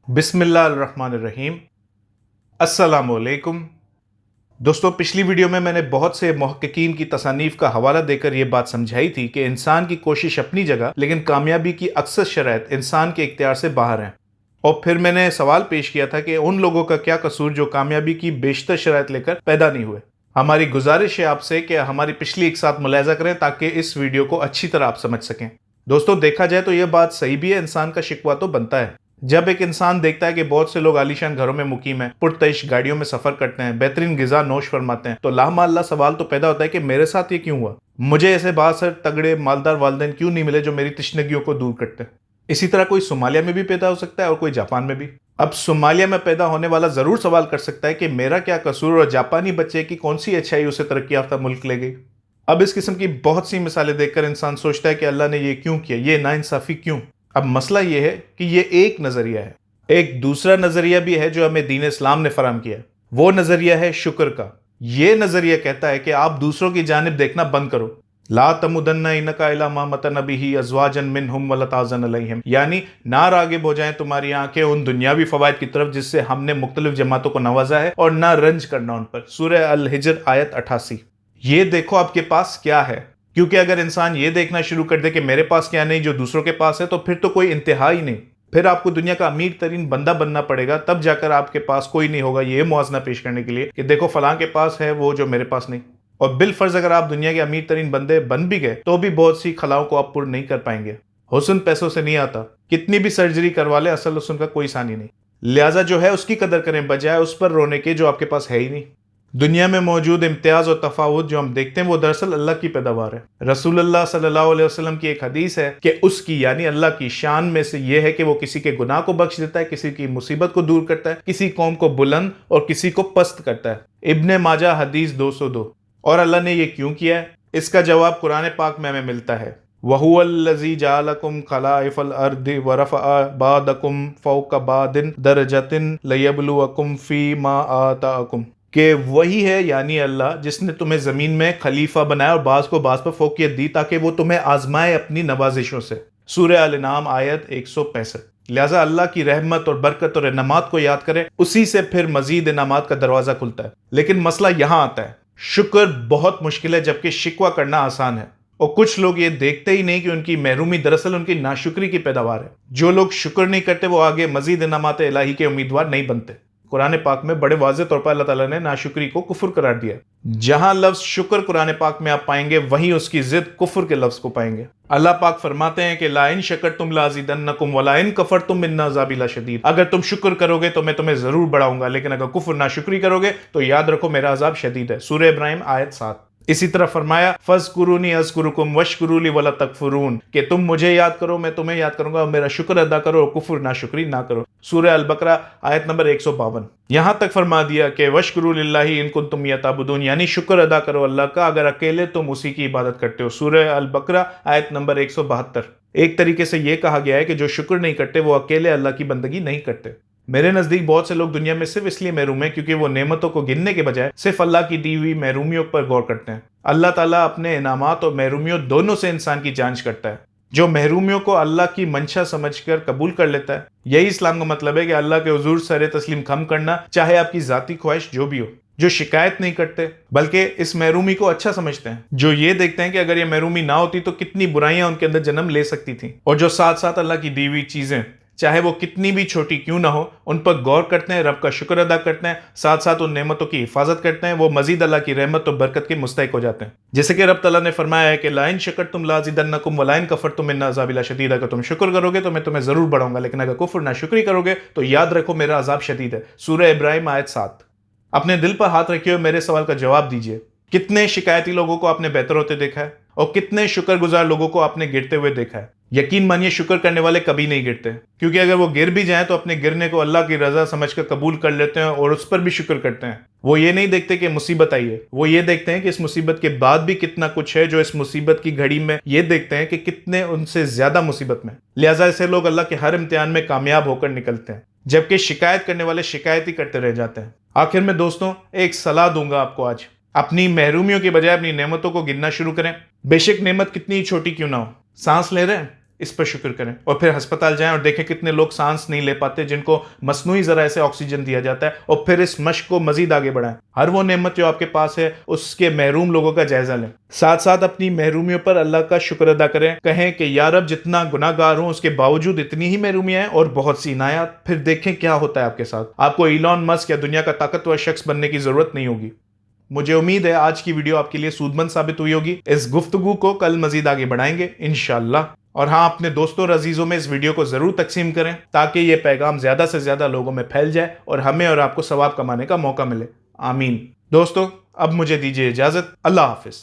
बिस्मिल्लाहिर्रहमानिर्रहीम। अस्सलामुअलैकुम। दोस्तों, पिछली वीडियो में मैंने बहुत से मुहक्किकीन की तसानीफ का हवाला देकर यह बात समझाई थी कि इंसान की कोशिश अपनी जगह, लेकिन कामयाबी की अक्सर शराइत इंसान के इख्तियार से बाहर हैं। और फिर मैंने सवाल पेश किया था कि उन लोगों का क्या कसूर जो कामयाबी की बेशतर शराइत लेकर पैदा नहीं हुए। हमारी गुजारिश है आपसे कि हमारी पिछली एक साथ मुलाहिजा करें ताकि इस वीडियो को अच्छी तरह आप समझ सकें। दोस्तों, देखा जाए तो यह बात सही भी है, इंसान का शिकवा तो बनता है। जब एक इंसान देखता है कि बहुत से लोग आलीशान घरों में मुकीम हैं, पुरतइश गाड़ियों में सफर करते हैं, बेहतरीन गिजा नोश फरमाते हैं, तो लामाल्ला सवाल तो पैदा होता है कि मेरे साथ ये क्यों हुआ। मुझे ऐसे बासर तगड़े मालदार वालिदैन क्यों नहीं मिले जो मेरी तशनगियों को दूर करते हैं। इसी तरह कोई सोमालिया में भी पैदा हो सकता है और कोई जापान में भी। अब सोमालिया में पैदा होने वाला जरूर सवाल कर सकता है कि मेरा क्या कसूर और जापानी बच्चे की कौन सी अच्छाई उसे तरक्की याफ्ता मुल्क ले गई। अब इस किस्म की बहुत सी मिसालें देखकर इंसान सोचता है कि अल्लाह ने ये क्यों किया, ये नाइंसाफी क्यों। अब मसला ये है कि ये एक नजरिया है। एक दूसरा नजरिया भी है जो हमें दीन इस्लाम ने फराहम किया है। वो नजरिया है शुक्र का। ये नजरिया कहता है कि आप दूसरों की जानिब देखना बंद करो। ला तमुदन्ना इन्नका इला मा मतन बिही अज़वाजन मिनहुम वला ताज़न अलैहिम, यानी ना रागिब हो जाएं तुम्हारी आंखें उन दुनियावी फवायद की तरफ जिससे हमने मुख्तलिफ जमातों को नवाजा है, और ना रंज करना उन पर। सूरह अल हिज्र आयत 88। ये देखो आपके पास क्या है, क्योंकि अगर इंसान ये देखना शुरू कर दे कि मेरे पास क्या नहीं जो दूसरों के पास है, तो फिर तो कोई इंतहा ही नहीं। फिर आपको दुनिया का अमीर तरीन बंदा बनना पड़ेगा, तब जाकर आपके पास कोई नहीं होगा ये मुआवजा पेश करने के लिए कि देखो फलां के पास है वो जो मेरे पास नहीं। और बिलफर्ज अगर आप दुनिया के अमीर तरीन बंदे बन भी गए तो भी बहुत सी खलाओं को आप पूर्ण नहीं कर पाएंगे। हुस्न पैसों से नहीं आता, कितनी भी सर्जरी करवा ले असल हुस्न का कोई सानी नहीं। लिहाजा जो है उसकी कदर करें बजाय उस पर रोने के जो आपके पास है ही नहीं। दुनिया में मौजूद इम्तियाज और तफावत जो हम देखते हैं वो दरअसल अल्लाह की पैदावार है। रसूलुल्लाह सल्लल्लाहु अलैहि वसल्लम की एक हदीस है कि उसकी यानी अल्लाह की शान में से यह है कि वो किसी के गुनाह को बख्श देता है, किसी की मुसीबत को दूर करता है, किसी कौम को बुलंद और किसी को पस्त करता है। इब्ने माजा हदीस 202। और अल्लाह ने यह क्यों किया है, इसका जवाब कुरान पाक में हमें मिलता है। वहुवल्लज़ी जअलकुम खलाइफल अर्दि व रफ़अ बादकुम फ़ौक़ बादिन दरजतिन लियब्लुवकुम फ़ीमा आताकुम, कि वही है यानी अल्लाह जिसने तुम्हें ज़मीन में खलीफा बनाया और बाज़ को बाज़ पर फ़ौक़ियत दी ताकि वो तुम्हें आजमाए अपनी नवाजिशों से। सूरह अल इनाम आयत 165। लिहाजा अल्लाह की रहमत और बरकत और इनामात को याद करें, उसी से फिर मजीद इनामात का दरवाज़ा खुलता है। लेकिन मसला यहाँ आता है, शुक्र बहुत मुश्किल है जबकि शिकवा करना आसान है। और कुछ लोग ये देखते ही नहीं कि उनकी महरूमी दरअसल उनकी नाशुक्री की पैदावार है। जो लोग शुक्र नहीं करते वो आगे मजीद इनामात इलाही के उम्मीदवार नहीं बनते। कुरान पाक में बड़े वाज़ेह तौर पर अल्लाह ताला ने नाशुक्री को कुफर करार दिया। जहां लफ्ज शुक्र कुरान पाक में आप पाएंगे वहीं उसकी जिद कुफर के लफ्ज को पाएंगे। अल्लाह पाक फरमाते हैं कि ला इन शकरतुम लाज़िदन्नकुम व ला इन कफरतुम इन्न अज़ाबी लशदीद, अगर तुम शुक्र करोगे तो मैं तुम्हें जरूर बढ़ाऊंगा, लेकिन अगर कुफर नाशुक्री करोगे तो याद रखो मेरा अजाब शदीद है। सूरह इब्राहिम आयत 7। इसी तरह फरमाया फज़कुरूनी अज़कुरुकुम वशकुरूली वला तकफुरून, कि तुम मुझे याद करो मैं तुम्हें याद करूंगा और मेरा शुक्र अदा करो और कुफर नाशुक्री ना करो। सूरह अल बकरा आयत नंबर 152। यहां तक फरमा दिया कि वशकुरू लिल्लाहि इन कुंतुम यताबुदून, यानी शुक्र अदा करो अल्लाह का अगर अकेले तुम उसी की इबादत करते हो। सूरह अल बकरा आयत नंबर 172। एक तरीके से यह कहा गया है कि जो शुक्र नहीं करते वो अकेले अल्लाह की बंदगी नहीं करते। मेरे नज़दीक बहुत से लोग दुनिया में सिर्फ इसलिए महरूम हैं क्योंकि वो नेमतों को गिनने के बजाय सिर्फ अल्लाह की दी हुई महरूमियों पर गौर करते हैं। अल्लाह ताला अपने इनामात और महरूमियों दोनों से इंसान की जांच करता है। जो महरूमियों को अल्लाह की मंशा समझकर कबूल कर लेता है, यही इस्लाम का मतलब है कि अल्लाह के हुजूर सर तस्लीम खम करना, चाहे आपकी जाती ख्वाहिश जो भी हो। जो शिकायत नहीं करते बल्कि इस महरूमी को अच्छा समझते हैं, जो ये देखते हैं कि अगर ये महरूमी ना होती तो कितनी बुराइयां उनके अंदर जन्म ले सकती थी, और जो साथ साथ अल्लाह की दी हुई चीजें चाहे वो कितनी भी छोटी क्यों ना हो उन पर गौर करते हैं, रब का शुक्र अदा करते हैं, साथ साथ उन नेमतों की हिफाजत करते हैं, वो मजीद अल्लाह की रहमत और बरकत के मुस्तहिक हो जाते हैं। जैसे कि रब तआला ने फरमाया है कि लाइन शकरतुम लाज़िदन्नकुम व लाइन कफरतुम इन्न अज़ाबी लशदीद, अगर तुम शुक्र करोगे तो मैं तुम्हें जरूर बढ़ाऊंगा, लेकिन अगर कुफ्र नाशुक्री करोगे तो याद रखो मेरा अजाब शदीद है। सूरह इब्राहिम आयत 7। अपने दिल पर हाथ रखिए और मेरे सवाल का जवाब दीजिए। कितने शिकायती लोगों को आपने बेहतर होते देखा है और कितने शुक्रगुजार लोगों को आपने गिरते हुए देखा है। यकीन मानिए शुक्र करने वाले कभी नहीं गिरते, क्योंकि अगर वो गिर भी जाएं तो अपने गिरने को अल्लाह की रजा समझकर कबूल कर लेते हैं और उस पर भी शुक्र करते हैं। वो ये नहीं देखते कि मुसीबत आई है, वो ये देखते हैं कि इस मुसीबत के बाद भी कितना कुछ है जो इस मुसीबत की घड़ी में ये देखते हैं कि कितने उनसे ज्यादा मुसीबत में। लिहाजा ऐसे लोग अल्लाह के हर इम्तिहान में कामयाब होकर निकलते हैं, जबकि शिकायत करने वाले शिकायत ही करते रह जाते हैं। आखिर में दोस्तों एक सलाह दूंगा आपको आज, अपनी महरूमियों के बजाय अपनी नेमतों को गिनना शुरू करें। बेशक नेमत कितनी ही छोटी क्यों ना हो। सांस ले रहे हैं, इस पर शुक्र करें और फिर अस्पताल जाएं और देखें कितने लोग सांस नहीं ले पाते जिनको मसनूई जरा से ऑक्सीजन दिया जाता है, और फिर इस मशक को मजीद आगे बढ़ाएं। हर वो नेमत जो आपके पास है उसके महरूम लोगों का जायजा लें, साथ साथ अपनी महरूमियों पर अल्लाह का शुक्र अदा करें। कहें कि या रब, जितना गुनाहगार हूं उसके बावजूद इतनी ही महरूमियां हैं और बहुत सी इनायत। फिर देखें क्या होता है आपके साथ। आपको इलॉन मस्क या दुनिया का ताकतवर शख्स बनने की जरूरत नहीं होगी। मुझे उम्मीद है आज की वीडियो आपके लिए सूदमंद साबित हुई होगी। इस गुफ्तगू को कल मजीद आगे बढ़ाएंगे इंशाअल्लाह। और हाँ, अपने दोस्तों और अजीजों में इस वीडियो को जरूर तकसीम करें ताकि ये पैगाम ज्यादा से ज्यादा लोगों में फैल जाए और हमें और आपको सवाब कमाने का मौका मिले। आमीन। दोस्तों, अब मुझे दीजिए इजाजत। अल्लाह हाफिज।